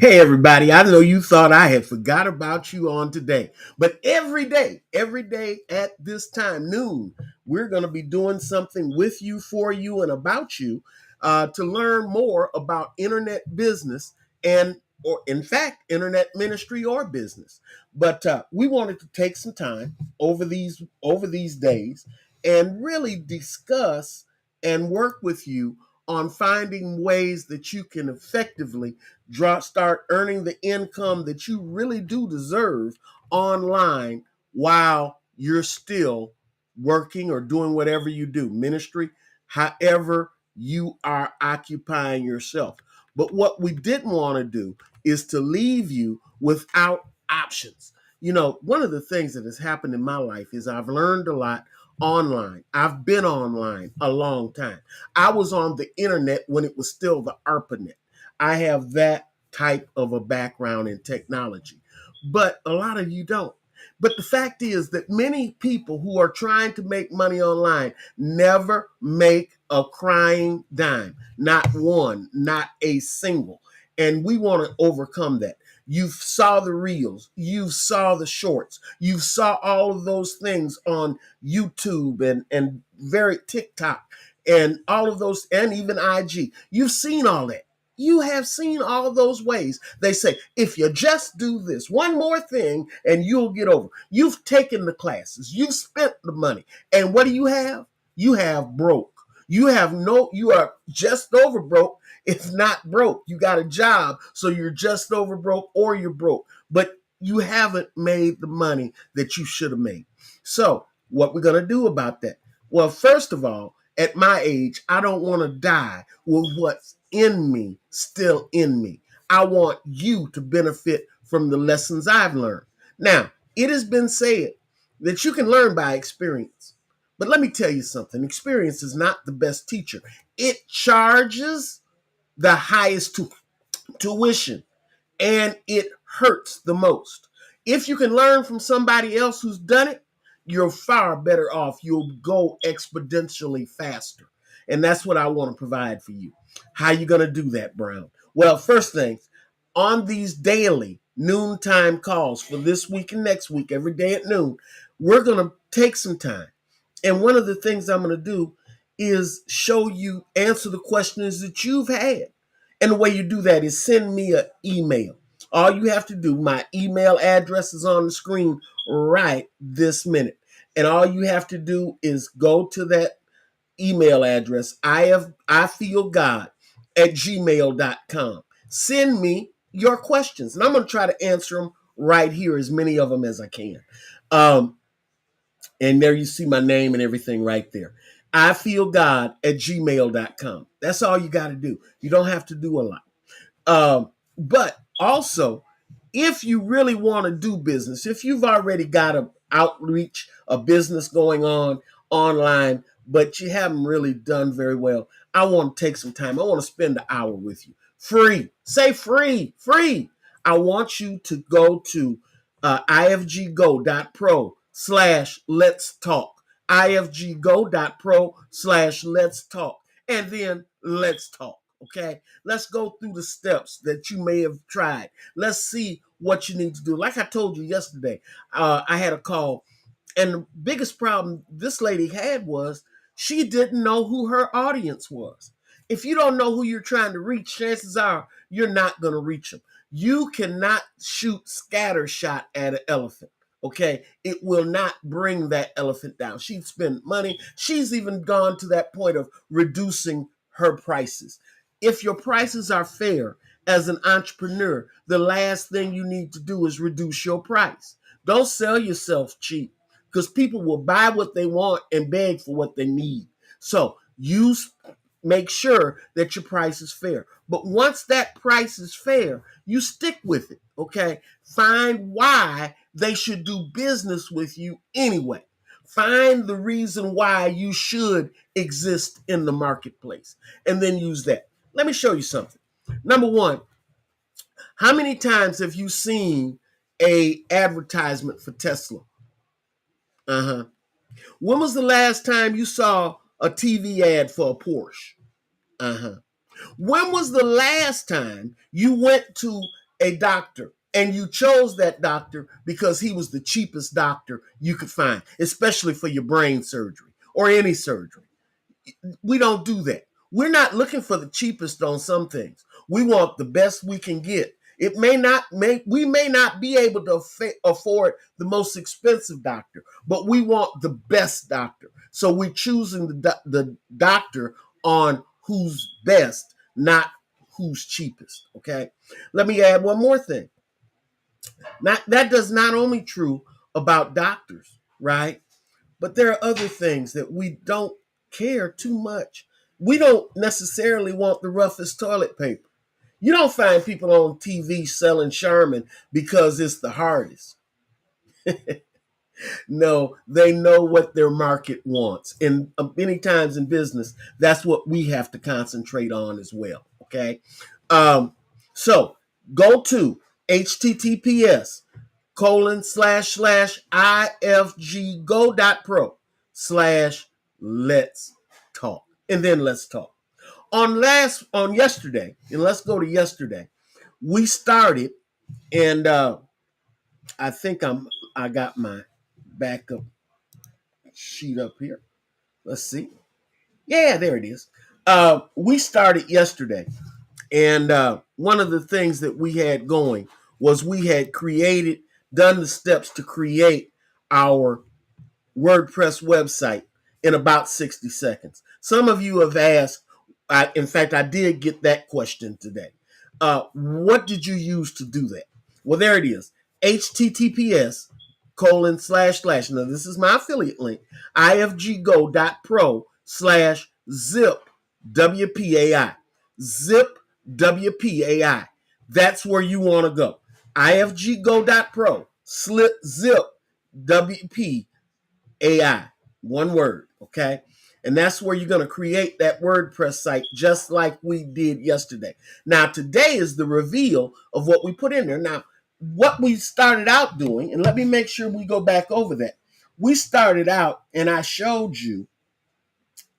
Hey everybody, I know you thought I had forgot about you on today, but every day at this time, noon, we're going to be doing something with you, for you, and about you to learn more about internet business and, or in fact, internet ministry or business. But we wanted to take some time over these days and really discuss and work with you on finding ways that you can effectively start earning the income that you really do deserve online while you're still working or doing whatever you do, ministry, however you are occupying yourself. But what we didn't want to do is to leave you without options. You know, one of the things that has happened in my life is I've learned a lot online. I've been online a long time. I was on the internet when it was still the ARPANET. I have that type of a background in technology, but a lot of you don't. But the fact is that many people who are trying to make money online never make a crying dime, not one, not a single. And we want to overcome that. You saw the reels, you saw the shorts, you saw all of those things on YouTube and very TikTok and all of those, and even IG. You've seen all that. You have seen all of those ways. They say, if you just do this one more thing and you'll get over. You've taken the classes, you've spent the money. And what do you have? You have broke. You are just over broke, if not broke. You got a job, so you're just over broke or you're broke. But you haven't made the money that you should have made. So, what we're going to do about that? Well, first of all, at my age, I don't want to die with what's in me still in me. I want you to benefit from the lessons I've learned. Now, it has been said that you can learn by experience. But let me tell you something, experience is not the best teacher. It charges the highest tuition and it hurts the most. If you can learn from somebody else who's done it, you're far better off. You'll go exponentially faster. And that's what I want to provide for you. How you going to do that, Brown? Well, first things, on these daily noontime calls for this week and next week, every day at noon, we're going to take some time. And one of the things I'm going to do is show you, answer the questions that you've had. And the way you do that is send me an email. All you have to do, my email address is on the screen right this minute. And all you have to do is go to that email address, ifeelgod at gmail.com. Send me your questions, and I'm going to try to answer them right here, as many of them as I can. And there you see my name and everything right there. ifeelgod at gmail.com. That's all you got to do. You don't have to do a lot. But also, if you really want to do business, if you've already got an outreach, a business going on online, but you haven't really done very well, I want to take some time. I want to spend an hour with you. Free. Say free. Free. I want you to go to ifggo.pro/let's talk. ifggo.pro/let's talk. And then let's talk. Okay, let's go through the steps that you may have tried. Let's see what you need to do. Like I told you yesterday, I had a call, and the biggest problem this lady had was she didn't know who her audience was. If you don't know who you're trying to reach, chances are you're not going to reach them. You cannot shoot scatter shot at an elephant. Okay, it will not bring that elephant down. She'd spend money. She's even gone to that point of reducing her prices. If your prices are fair as an entrepreneur, the last thing you need to do is reduce your price. Don't sell yourself cheap, because people will buy what they want and beg for what they need. So you make sure that your price is fair. But once that price is fair, you stick with it, okay? Find why they should do business with you anyway. Find the reason why you should exist in the marketplace, and then use that. Let me show you something. Number one, how many times have you seen a advertisement for Tesla? Uh-huh. When was the last time you saw a TV ad for a Porsche? Uh-huh. When was the last time you went to a doctor and you chose that doctor because he was the cheapest doctor you could find, especially for your brain surgery or any surgery? We don't do that. We're not looking for the cheapest on some things. We want the best we can get. It may not make we may not be able to afford the most expensive doctor, but we want the best doctor. So we're choosing the doctor on who's best, not who's cheapest. Okay. Let me add one more thing. Not that does not only true about doctors, right? But there are other things that we don't care too much. We don't necessarily want the roughest toilet paper. You don't find people on TV selling Charmin because it's the hardest. No, they know what their market wants. And many times in business, that's what we have to concentrate on as well. Okay. So go to https://ifggo.pro/let's talk. And then let's talk. On yesterday, and let's go to yesterday, we started, and I think I got my backup sheet up here. Let's see. Yeah, there it is. We started yesterday, and one of the things that we had going was we had done the steps to create our WordPress website in about 60 seconds. Some of you have asked, in fact, I did get that question today. What did you use to do that? Well, there it is. https:// now this is my affiliate link, ifggo.pro/zip WPAI. Zip WPAI. That's where you want to go. ifggo.pro zip WP AI, one word, okay? And that's where you're going to create that WordPress site just like we did yesterday. Now, today is the reveal of what we put in there. Now, what we started out doing, and let me make sure we go back over that. We started out, and I showed you,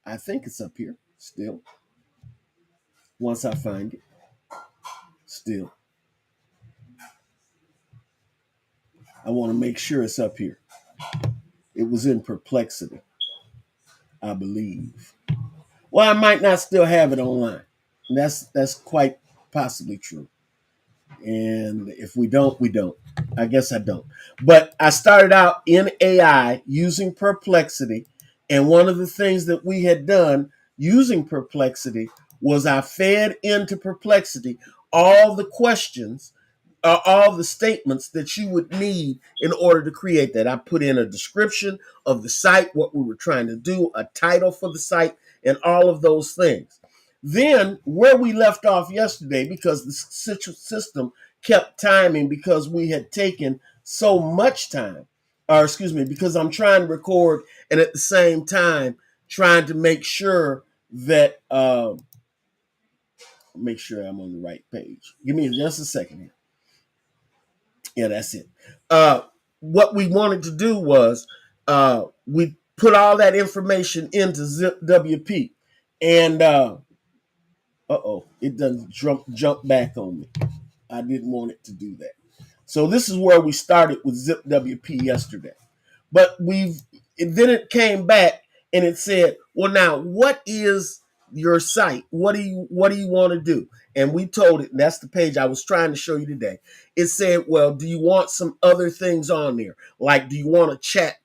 I think it's up here still, once I find it, still. I want to make sure it's up here. It was in Perplexity, I believe. Well, I might not still have it online. That's quite possibly true. And if we don't, we don't. I guess I don't. But I started out in AI using Perplexity. And one of the things that we had done using Perplexity was I fed into Perplexity all the questions, all the statements that you would need in order to create that. I put in a description of the site, what we were trying to do, a title for the site, and all of those things. Then, where we left off yesterday, because the system kept timing because we had taken so much time, or excuse me, because I'm trying to record and at the same time trying to make sure that make sure I'm on the right page. Give me just a second here. Yeah, that's it. What we wanted to do was we put all that information into Zip WP, and it doesn't jump back on me. I didn't want it to do that. So this is where we started with Zip WP yesterday. But then it came back and it said, well, now what is your site? What do you want to do? And we told it, and that's the page I was trying to show you today. It said, well, do you want some other things on there? Like, do you want a chat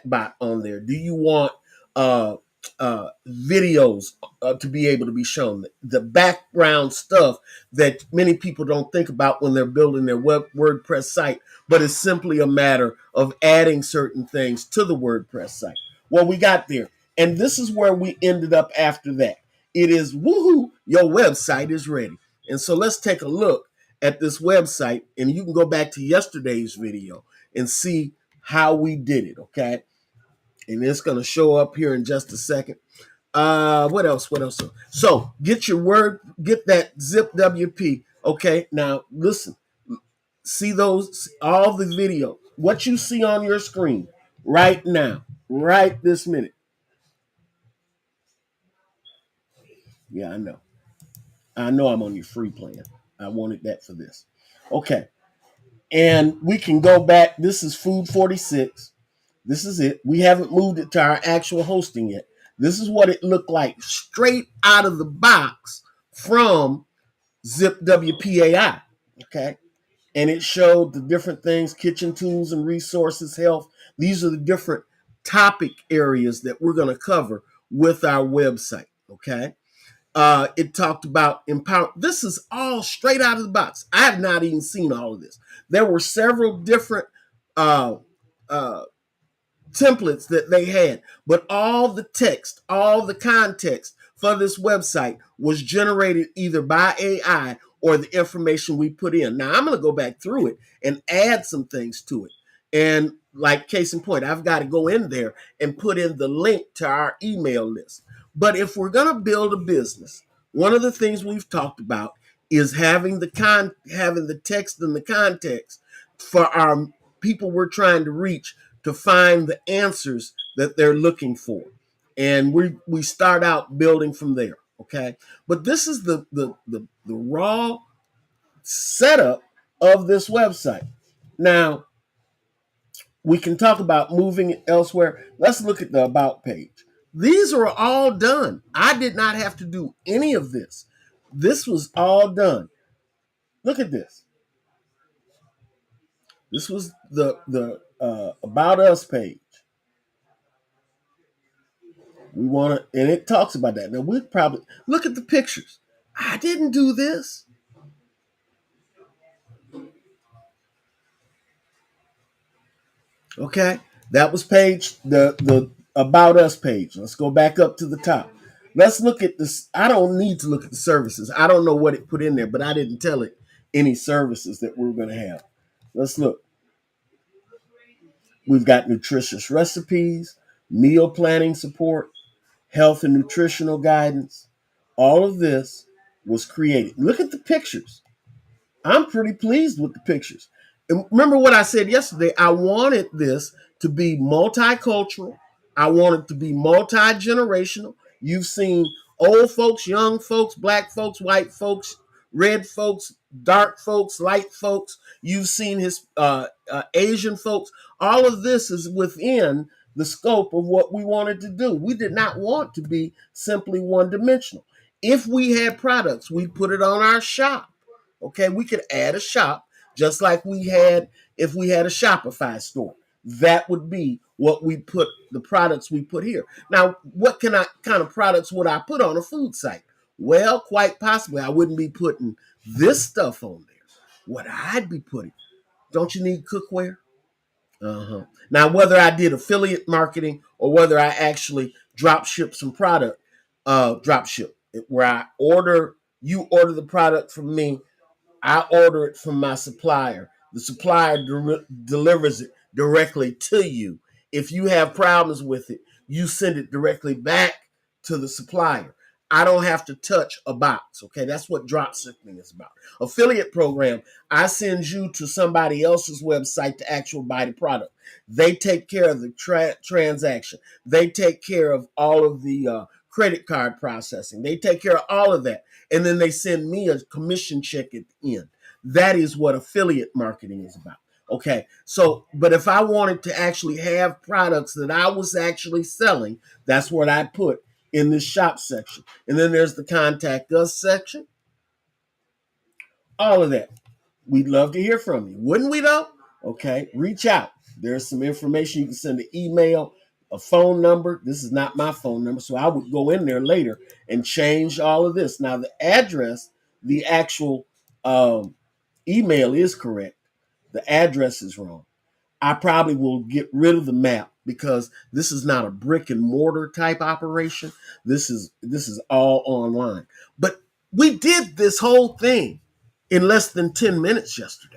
bot on there? Do you want videos to be able to be shown? The background stuff that many people don't think about when they're building their WordPress site, but it's simply a matter of adding certain things to the WordPress site. Well, we got there, and this is where we ended up after that. It is, woohoo, your website is ready. And so let's take a look at this website, and you can go back to yesterday's video and see how we did it, okay? And it's going to show up here in just a second. What else? So get that Zip WP. Okay, now listen. See all the video. What you see on your screen right now, right this minute. Yeah, I know. I know I'm on your free plan. I wanted that for this. Okay. And we can go back. This is Food 46. This is it. We haven't moved it to our actual hosting yet. This is what it looked like straight out of the box from Zip WPAI. Okay. And it showed the different things: kitchen tools and resources, health. These are the different topic areas that we're going to cover with our website. Okay. It talked about empower. This is all straight out of the box. I have not even seen all of this. There were several different uh, uh, templates that they had, but all the text, all the context for this website was generated either by AI or the information we put in. Now I'm going to go back through it and add some things to it. And like case in point, I've got to go in there and put in the link to our email list. But if we're going to build a business, one of the things we've talked about is having the text and the context for our people we're trying to reach to find the answers that they're looking for. And we start out building from there. Okay. But this is the raw setup of this website. Now, we can talk about moving it elsewhere. Let's look at the about page. These are all done. I did not have to do any of this. This was all done. Look at this. This was the about us page. We want to, and it talks about that. Now we probably look at the pictures. I didn't do this. Okay, that was page the about us page. Let's go back up to the top. Let's look at this. I don't need to look at the services. I don't know what it put in there, but I didn't tell it any services that we're going to have. Let's look. We've got nutritious recipes, meal planning support, health and nutritional guidance. All of this was created. Look at the pictures. I'm pretty pleased with the pictures. And remember what I said yesterday? I wanted this to be multicultural. I want it to be multi-generational. You've seen old folks, young folks, black folks, white folks, red folks, dark folks, light folks. You've seen his Asian folks. All of this is within the scope of what we wanted to do. We did not want to be simply one dimensional. If we had products, we'd put it on our shop. Okay, we could add a shop just like we had if we had a Shopify store. That would be what we put, the products we put here. Now, what kind of products would I put on a food site? Well, quite possibly I wouldn't be putting this stuff on there. What I'd be putting, don't you need cookware? Uh-huh. Now, whether I did affiliate marketing or whether I actually drop ship some product, drop ship, where you order the product from me, I order it from my supplier. The supplier delivers it directly to you. If you have problems with it, you send it directly back to the supplier. I don't have to touch a box. Okay, that's what drop shipping is about. Affiliate program, I send you to somebody else's website to actually buy the product. They take care of the transaction. They take care of all of the credit card processing. They take care of all of that. And then they send me a commission check at the end. That is what affiliate marketing is about. Okay, so, but if I wanted to actually have products that I was actually selling, that's what I put in this shop section. And then there's the contact us section. All of that. We'd love to hear from you. Wouldn't we though? Okay, reach out. There's some information. You can send an email, a phone number. This is not my phone number, so I would go in there later and change all of this. Now, the address, the actual email is correct. The address is wrong. I probably will get rid of the map because this is not a brick and mortar type operation. This is all online. But we did this whole thing in less than 10 minutes yesterday.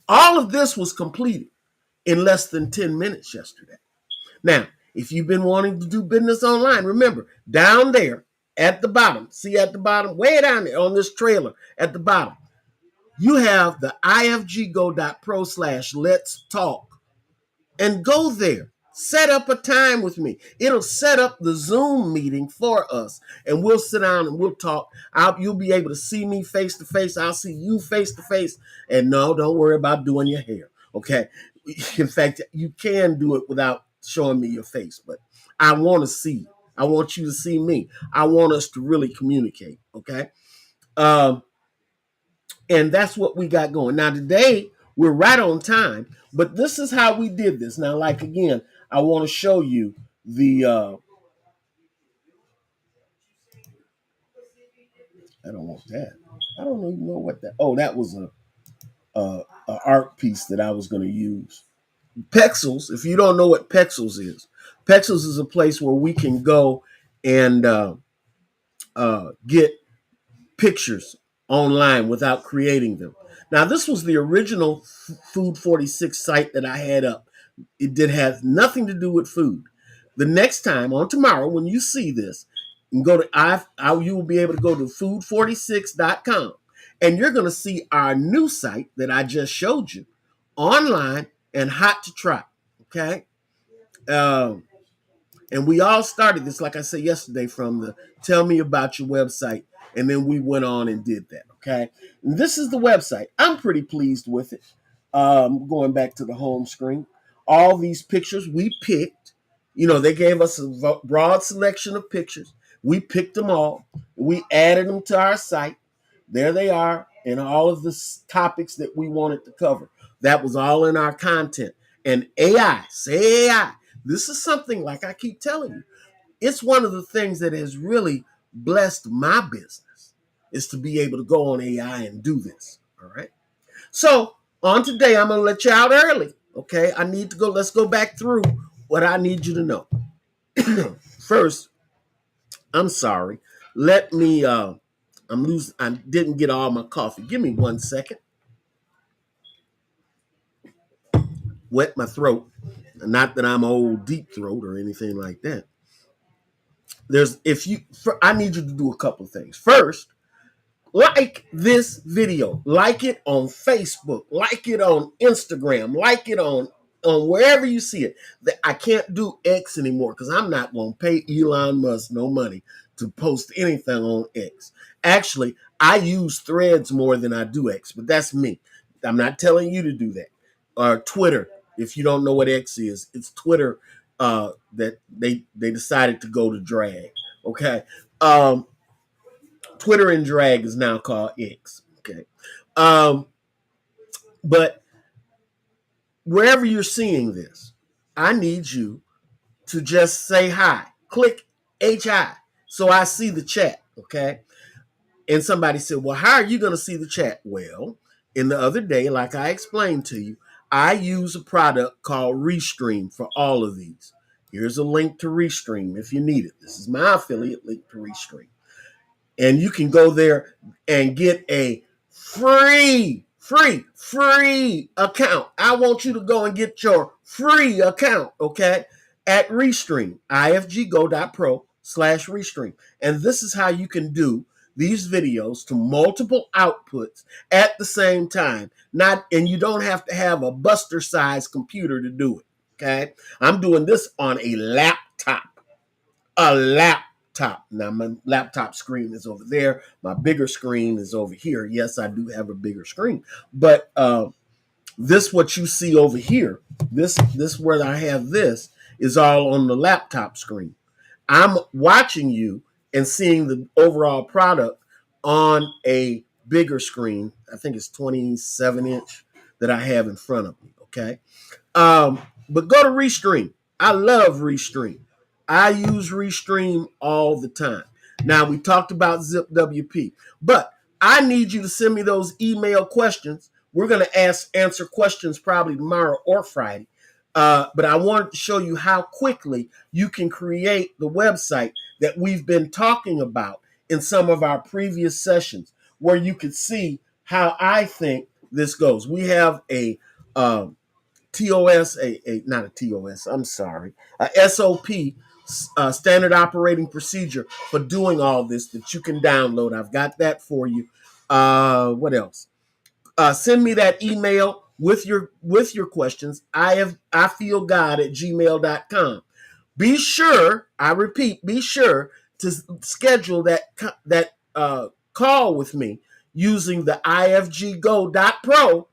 All of this was completed in less than 10 minutes yesterday. Now, if you've been wanting to do business online, remember, down there at the bottom, see at the bottom, way down there on this trailer at the bottom, you have the ifggo.pro/let's talk. And go there. Set up a time with me. It'll set up the Zoom meeting for us, and we'll sit down and we'll talk. You'll be able to see me face to face. I'll see you face to face. And no, don't worry about doing your hair. Okay. In fact, you can do it without showing me your face, but I want to see you. I want you to see me. I want us to really communicate. Okay. Um, and that's what we got going. Now, today, we're right on time, but this is how we did this. Now, like again, I want to show you the, I don't want that. I don't even know what that, oh, that was a art piece that I was going to use. Pexels, if you don't know what Pexels is a place where we can go and get pictures online without creating them. Now, this was the original Food 46 site that I had up. It did have nothing to do with food. The next time, on tomorrow, when you see this, you can go to you will be able to go to food46.com, and you're going to see our new site that I just showed you, online and hot to try. Okay. Um, and we all started this, like I said yesterday, from the tell me about your website. And then we went on and did that. Okay. And this is the website. I'm pretty pleased with it. Going back to the home screen, all these pictures we picked, they gave us a broad selection of pictures. We picked them all. We added them to our site. There they are, and all of the topics that we wanted to cover. That was all in our content. And AI, say AI, this is something, like I keep telling you, it's one of the things that has really blessed my business, is to be able to go on AI and do this. All right. So on today, I'm going to let you out early. Okay. I need to go. Let's go back through what I need you to know. First, I'm sorry. Let me, I didn't get all my coffee. Give me 1 second. Wet my throat. Not that I'm old deep throat or anything like that. I need you to do a couple of things. First, like this video, like it on Facebook, like it on Instagram, like it on wherever you see it. I can't do X anymore because I'm not going to pay Elon Musk no money to post anything on X. Actually, I use Threads more than I do X, but that's me. I'm not telling you to do that. Or Twitter, if you don't know what X is, it's Twitter that they decided to go to drag. Okay. Twitter and drag is now called X. Okay. But wherever you're seeing this, I need you to just say hi. Click HI so I see the chat. Okay. And somebody said, well, how are you going to see the chat? Well, in the other day, like I explained to you, I use a product called Restream for all of these. Here's a link to Restream if you need it. This is my affiliate link to Restream. And you can go there and get a free account. I want you to go and get your free account, okay, at Restream, ifggo.pro/Restream. And this is how you can do these videos to multiple outputs at the same time. And you don't have to have a buster size computer to do it, okay? I'm doing this on a laptop. Now, my laptop screen is over there. My bigger screen is over here. Yes, I do have a bigger screen. But this, what you see over here, this where I have this, is all on the laptop screen. I'm watching you and seeing the overall product on a bigger screen. I think it's 27-inch that I have in front of me, okay? But go to Restream. I love Restream. I use Restream all the time. Now, we talked about ZipWP, but I need you to send me those email questions. We're going to answer questions probably tomorrow or Friday. But I wanted to show you how quickly you can create the website that we've been talking about in some of our previous sessions, where you could see how I think this goes. We have a TOS, not a TOS, I'm sorry, a SOP, standard operating procedure for doing all this that you can download. I've got that for you. What else? Send me that email with your questions. ifeelgod@gmail.com. Be sure, I repeat, be sure to schedule that call with me using the ifggo.pro,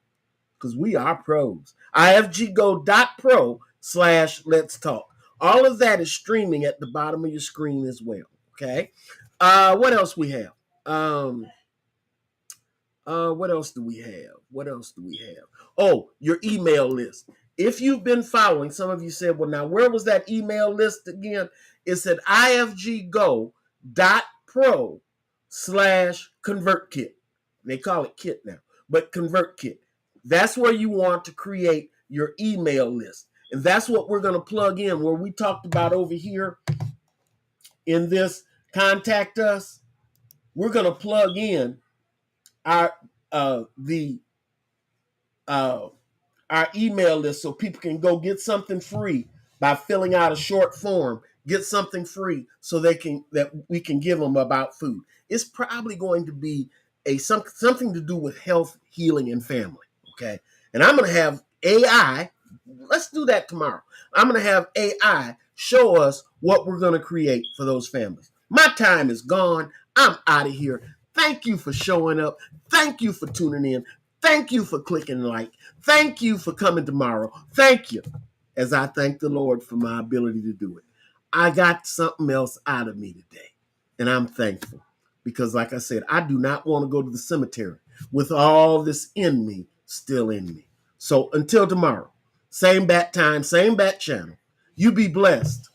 because we are pros. ifggo.pro/let's talk. All of that is streaming at the bottom of your screen as well. Okay. What else we have? What else do we have? What else do we have? Oh, your email list. If you've been following, some of you said, well, now where was that email list again? It's at ifggo.pro/ConvertKit. They call it Kit now, but ConvertKit. That's where you want to create your email list. And that's what we're going to plug in, where we talked about over here in this contact us. We're going to plug in our the our email list so people can go get something free by filling out a short form, get something free so that we can give them about food. It's probably going to be something to do with health, healing, and family. Okay, and I'm going to have AI. Let's do that tomorrow. I'm going to have AI show us what we're going to create for those families. My time is gone. I'm out of here. Thank you for showing up. Thank you for tuning in. Thank you for clicking like. Thank you for coming tomorrow. Thank you, as I thank the Lord for my ability to do it. I got something else out of me today, and I'm thankful because, like I said, I do not want to go to the cemetery with all this in me still in me. So until tomorrow, same bat time, same bat channel. You be blessed.